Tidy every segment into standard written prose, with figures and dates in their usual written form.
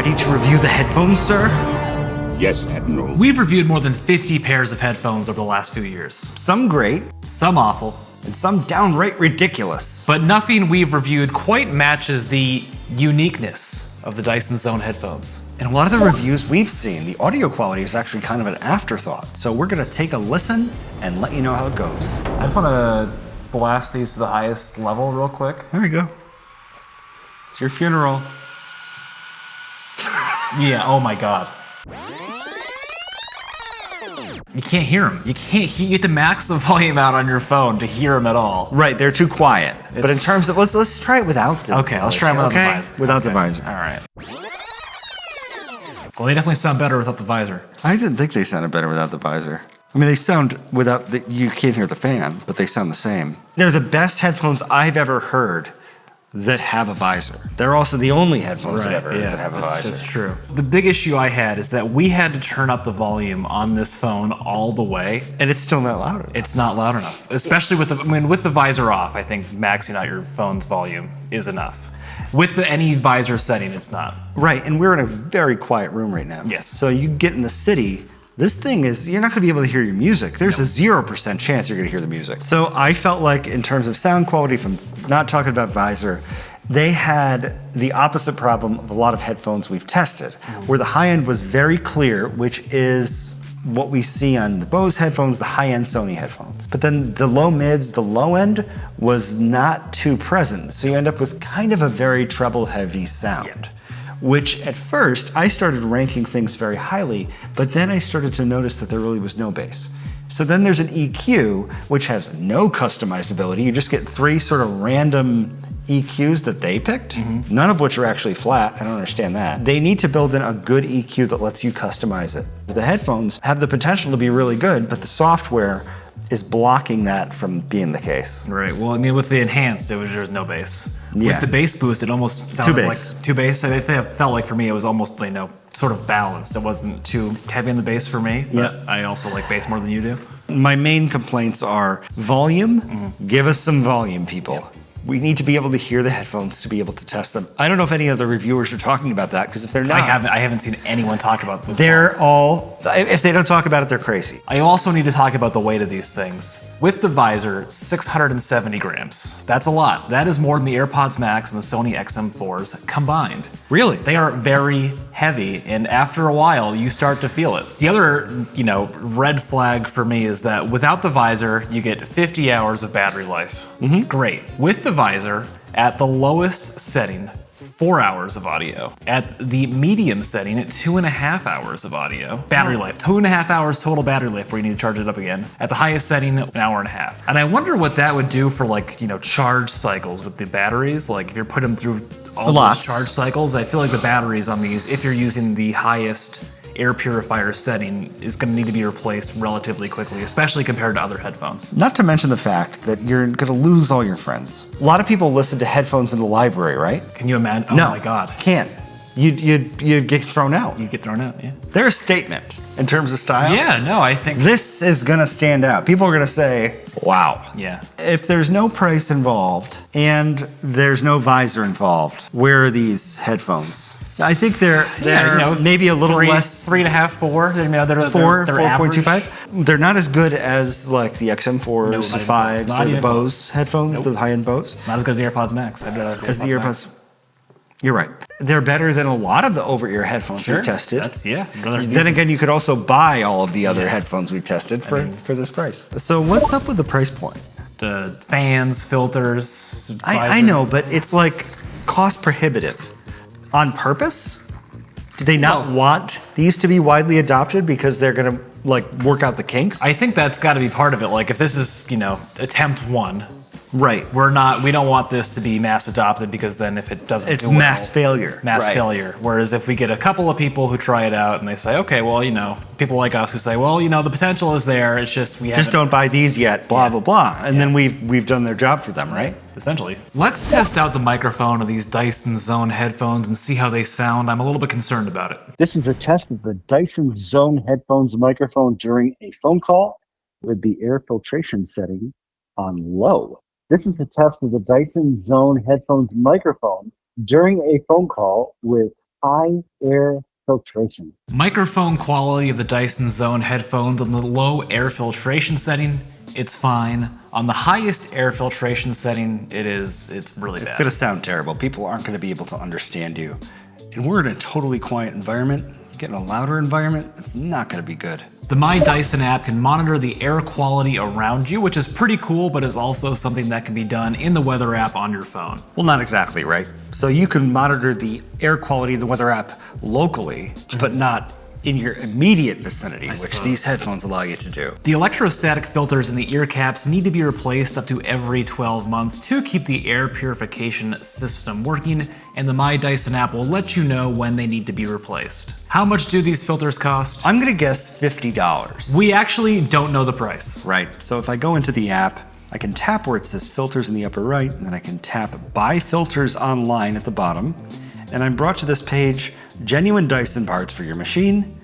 ready to review the headphones, sir? Yes, Admiral. We've reviewed more than 50 pairs of headphones over the last few years. Some great, Some awful. and some downright ridiculous. But nothing we've reviewed quite matches the uniqueness of the Dyson Zone headphones. In a lot of the reviews we've seen, the audio quality is actually kind of an afterthought. So we're gonna take a listen and let you know how it goes. I just want to blast these to the highest level real quick. There you go. It's your funeral. Yeah, oh my god. You can't hear them. You have to max the volume out on your phone to hear them at all. Right, they're too quiet. But in terms of, let's try it without the Okay, let's try them without the visor. Without the visor. All right. Well, they definitely sound better without the visor. I didn't think they sounded better without the visor. I mean, they sound without the, you can't hear the fan, but they sound the same. They're the best headphones I've ever heard that have a visor. They're also the only headphones I've ever heard that have a visor. That's true. The big issue I had is that we had to turn up the volume on this phone all the way. And it's still not loud enough. It's not loud enough, especially with with the visor off. I think maxing out your phone's volume is enough. With any visor setting, it's not. Right, and we're in a very quiet room right now. Yes. So you get in the city, this thing is, you're not gonna be able to hear your music. There's a 0% chance you're gonna hear the music. So I felt like in terms of sound quality, from not talking about visor, they had the opposite problem of a lot of headphones we've tested, where the high end was very clear, which is what we see on the Bose headphones, the high-end Sony headphones. But then the low mids, the low end was not too present. So you end up with kind of a very treble heavy sound, which at first I started ranking things very highly, but then I started to notice that there really was no bass. So then there's an EQ, which has no customizability. You just get 3 sort of random EQs that they picked, none of which are actually flat. I don't understand that. They need to build in a good EQ that lets you customize it. The headphones have the potential to be really good, but the software is blocking that from being the case. Right. Well, I mean, with the enhanced, there's no bass. Yeah. With the bass boost, it almost sounded like two bass. I think it felt like for me, it was almost sort of balanced. It wasn't too heavy on the bass for me. But I also like bass more than you do. My main complaints are volume. Give us some volume, people. Yep. We need to be able to hear the headphones to be able to test them. I don't know if any other reviewers are talking about that, because if they're not, I haven't seen anyone talk about this. They're all, if they don't talk about it, they're crazy. I also need to talk about the weight of these things. With the visor, 670 grams. That's a lot. That is more than the AirPods Max and the Sony XM4s combined. Really? They are very heavy, and after a while, you start to feel it. The other, red flag for me is that without the visor, you get 50 hours of battery life. Great. With the visor, at the lowest setting, 4 hours of audio. At the medium setting, 2.5 hours of audio. Battery life, 2.5 hours total battery life before you need to charge it up again. At the highest setting, 1.5 hours. And I wonder what that would do for charge cycles with the batteries. Like if you're putting them through all those charge cycles, I feel like the batteries on these, if you're using the highest air purifier setting, is going to need to be replaced relatively quickly, especially compared to other headphones. Not to mention the fact that you're going to lose all your friends. A lot of people listen to headphones in the library, right? Can you imagine? Oh no, my God. Can't. You'd get thrown out. You get thrown out, yeah. They're a statement in terms of style. Yeah, no, I think this is going to stand out. People are going to say, wow. Yeah. If there's no price involved and there's no visor involved, where are these headphones? I think they're maybe a little less. 3.5, 4. They're 4.25. They're not as good as like the XM4s, the 5s, or the Bose headphones, the high-end Bose. Not as good as the AirPods Max. As the AirPods. You're right. They're better than a lot of the over-ear headphones we've tested. Then again, you could also buy all of the other headphones we've tested for this price. So what's up with the price point? The fans, filters, I know, but it's like cost prohibitive. On purpose? Did they not want these to be widely adopted because they're going to work out the kinks? I think that's got to be part of it. Like if this is, attempt 1. Right. We don't want this to be mass adopted, because then if it doesn't do well, mass failure. Failure. Whereas if we get a couple of people who try it out and they say, okay, well, people like us who say, well, the potential is there. It's just we just don't buy these yet, blah, blah, blah. And then we've done their job for them, right? Essentially. Let's test out the microphone of these Dyson Zone headphones and see how they sound. I'm a little bit concerned about it. This is a test of the Dyson Zone headphones microphone during a phone call with the air filtration setting on low. This is the test of the Dyson Zone headphones microphone during a phone call with high air filtration. Microphone quality of the Dyson Zone headphones on the low air filtration setting, it's fine. On the highest air filtration setting, it's really bad. It's gonna sound terrible. People aren't gonna be able to understand you. And we're in a totally quiet environment. Getting a louder environment, it's not gonna be good. The My Dyson app can monitor the air quality around you, which is pretty cool, but is also something that can be done in the weather app on your phone. Well, not exactly, right? So you can monitor the air quality in the weather app locally, but not in your immediate vicinity, which these headphones allow you to do. The electrostatic filters in the ear caps need to be replaced up to every 12 months to keep the air purification system working, and the My Dyson app will let you know when they need to be replaced. How much do these filters cost? I'm gonna guess $50. We actually don't know the price. Right, so if I go into the app, I can tap where it says filters in the upper right, and then I can tap buy filters online at the bottom, and I'm brought to this page, genuine Dyson parts for your machine.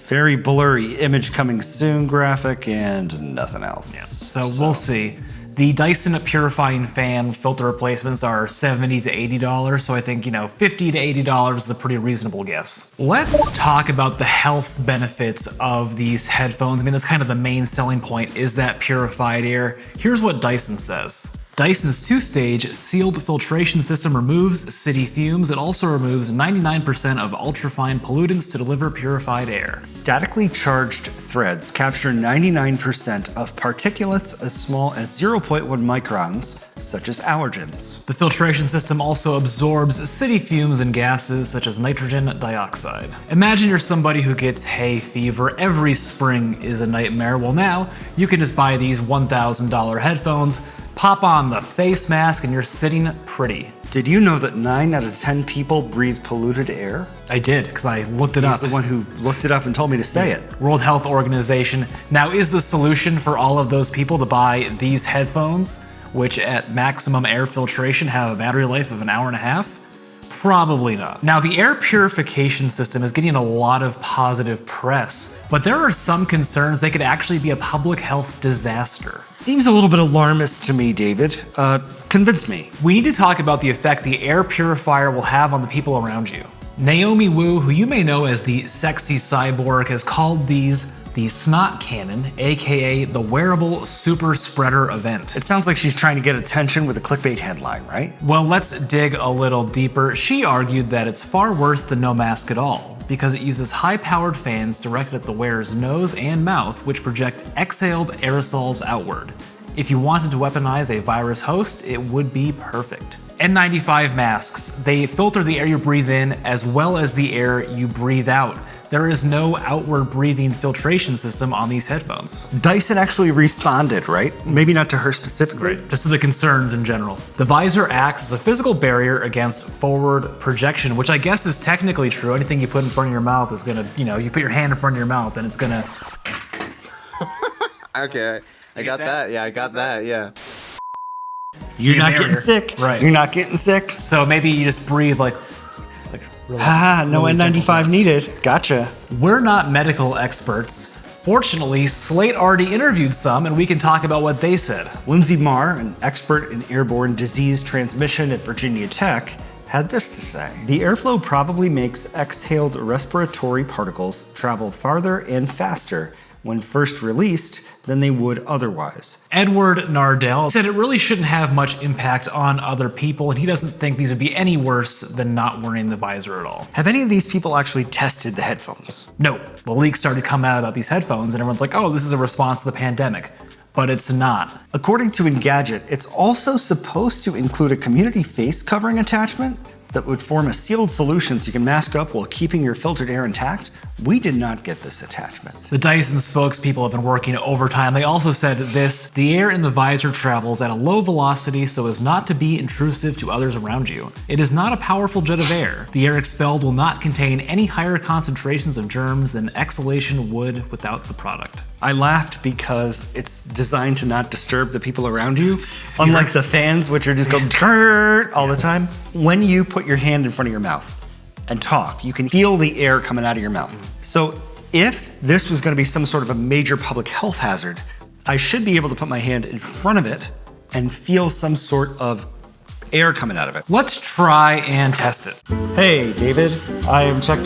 Very blurry image coming soon graphic and nothing else. Yeah. So we'll see. The Dyson purifying fan filter replacements are $70 to $80, so I think, $50 to $80 is a pretty reasonable guess. Let's talk about the health benefits of these headphones. I mean, that's kind of the main selling point, is that purified air. Here's what Dyson says. Dyson's two-stage sealed filtration system removes city fumes. It also removes 99% of ultrafine pollutants to deliver purified air. Statically charged threads capture 99% of particulates as small as 0.1 microns, such as allergens. The filtration system also absorbs city fumes and gases such as nitrogen dioxide. Imagine you're somebody who gets hay fever. Every spring is a nightmare. Well, now you can just buy these $1,000 headphones, pop on the face mask, and you're sitting pretty. Did you know that 9 out of 10 people breathe polluted air? I did, because I looked it up. He's the one who looked it up and told me to say it. World Health Organization. Now, is the solution for all of those people to buy these headphones, which at maximum air filtration have a battery life of an hour and a half? Probably not. Now, the air purification system is getting a lot of positive press, but there are some concerns they could actually be a public health disaster. Seems a little bit alarmist to me, David. Convince me. We need to talk about the effect the air purifier will have on the people around you. Naomi Wu, who you may know as the sexy cyborg, has called these the snot cannon, aka the wearable super spreader event. It sounds like she's trying to get attention with a clickbait headline, right? Well, let's dig a little deeper. She argued that it's far worse than no mask at all, because it uses high-powered fans directed at the wearer's nose and mouth, which project exhaled aerosols outward. If you wanted to weaponize a virus host, it would be perfect. N95 masks, they filter the air you breathe in as well as the air you breathe out. There is no outward breathing filtration system on these headphones. Dyson actually responded, right? Maybe not to her specifically. Right. Just to the concerns in general. The visor acts as a physical barrier against forward projection, which I guess is technically true. Anything you put in front of your mouth is gonna, you put your hand in front of your mouth and it's gonna... Okay, I got that. Yeah, I got that, yeah. You're not barrier. getting sick. Right. You're not getting sick. So maybe you just breathe like really, No really N95 gentle needed. Gotcha. We're not medical experts. Fortunately, Slate already interviewed some, and we can talk about what they said. Lindsay Marr, an expert in airborne disease transmission at Virginia Tech, had this to say. The airflow probably makes exhaled respiratory particles travel farther and faster when first released than they would otherwise. Edward Nardell said it really shouldn't have much impact on other people, and he doesn't think these would be any worse than not wearing the visor at all. Have any of these people actually tested the headphones? No, the leaks started coming out about these headphones, and everyone's like, oh, this is a response to the pandemic. But it's not. According to Engadget, it's also supposed to include a community face covering attachment that would form a sealed solution so you can mask up while keeping your filtered air intact. We did not get this attachment. The Dyson spokespeople have been working overtime. They also said this: the air in the visor travels at a low velocity so as not to be intrusive to others around you. It is not a powerful jet of air. The air expelled will not contain any higher concentrations of germs than exhalation would without the product. I laughed because it's designed to not disturb the people around you, unlike the fans, which are just going all the time. When you put your hand in front of your mouth and talk, you can feel the air coming out of your mouth. So if this was going to be some sort of a major public health hazard, I should be able to put my hand in front of it and feel some sort of air coming out of it. Let's try and test it. Hey, David. I am check.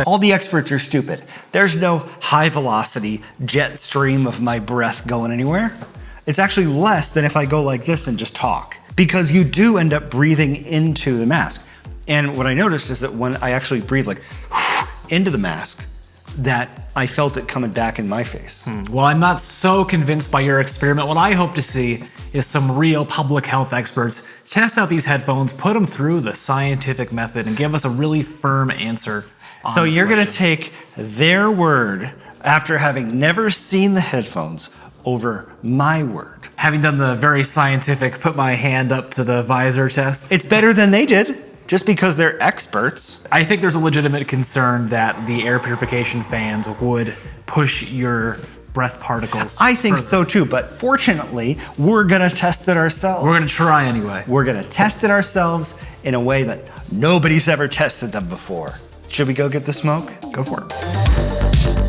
All the experts are stupid. There's no high velocity jet stream of my breath going anywhere. It's actually less than if I go like this and just talk, because you do end up breathing into the mask. And what I noticed is that when I actually breathe like into the mask, that I felt it coming back in my face. Well, I'm not so convinced by your experiment. What I hope to see is some real public health experts test out these headphones, put them through the scientific method, and give us a really firm answer on So this you're gonna question. take their word after having never seen the headphones over my word. Having done the very scientific, put my hand up to the visor test, It's better than they did, just because they're experts. I think there's a legitimate concern that the air purification fans would push your breath particles. I think further. so too, but fortunately, we're gonna test it ourselves. We're gonna try anyway. We're gonna test it ourselves in a way that nobody's ever tested them before. Should we go get the smoke? Go for it.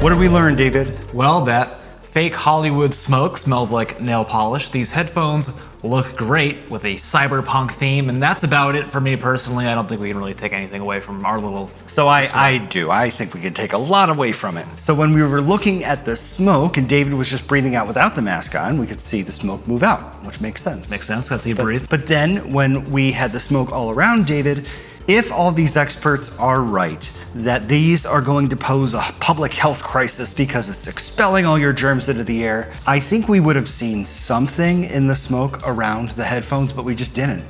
What did we learn, David? Well, that fake Hollywood smoke smells like nail polish. These headphones look great with a cyberpunk theme, and that's about it for me personally. I don't think we can really take anything away from our little... So I do. I think we can take a lot away from it. So when we were looking at the smoke and David was just breathing out without the mask on, we could see the smoke move out, which makes sense. Makes sense, that's how you breathe. But then when we had the smoke all around David, if all these experts are right, that these are going to pose a public health crisis because it's expelling all your germs into the air, I think we would have seen something in the smoke around the headphones, but we just didn't.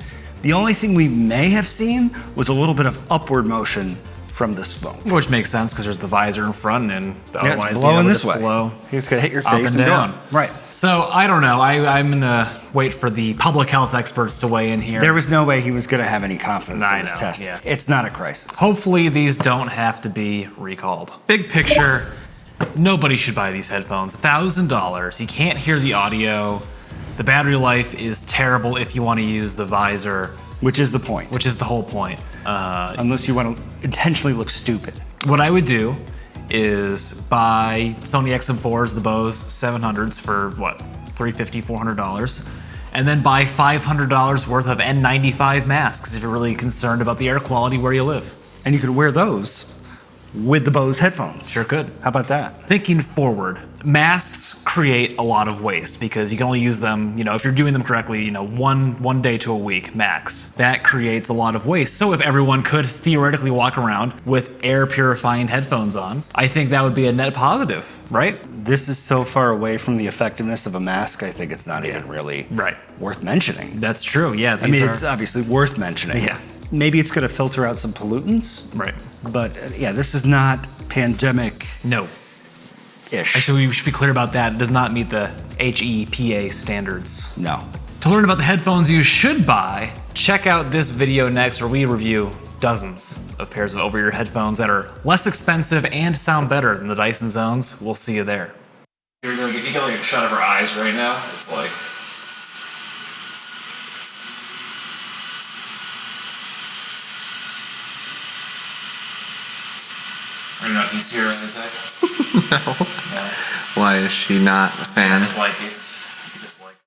The only thing we may have seen was a little bit of upward motion from the smoke. Which makes sense because there's the visor in front, and Yeah, otherwise it's blowing the air would this just way. blow It's gonna hit your up face and and down. go. Right. So I don't know. I'm gonna wait for the public health experts to weigh in here. There was no way he was gonna have any confidence I in this know, test. yeah. It's not a crisis. Hopefully these don't have to be recalled. Big picture, nobody should buy these headphones. $1,000. You can't hear the audio. The battery life is terrible if you want to use the visor, Which is the point. which is the whole point. Unless you want to intentionally look stupid. What I would do is buy Sony XM4s, the Bose 700s for what, $350, $400, and then buy $500 worth of N95 masks if you're really concerned about the air quality where you live. And you could wear those with the Bose headphones. Sure could. How about that? Thinking forward, masks create a lot of waste because you can only use them, if you're doing them correctly, one day to a week max. That creates a lot of waste. So if everyone could theoretically walk around with air purifying headphones on, I think that would be a net positive, right? This is so far away from the effectiveness of a mask, I think it's not even really Right. worth mentioning. That's true. Yeah. I mean, it's obviously worth mentioning. Yeah. Maybe it's going to filter out some pollutants, right. but yeah, this is not pandemic-ish. No. Actually, we should be clear about that. It does not meet the HEPA standards. No. To learn about the headphones you should buy, check out this video next where we review dozens of pairs of over-ear headphones that are less expensive and sound better than the Dyson Zones. We'll see you there. If you get like a shot of her eyes right now, it's like... I don't know, can you see her eyes, Zach? No. No. Why is she not a fan? Like it.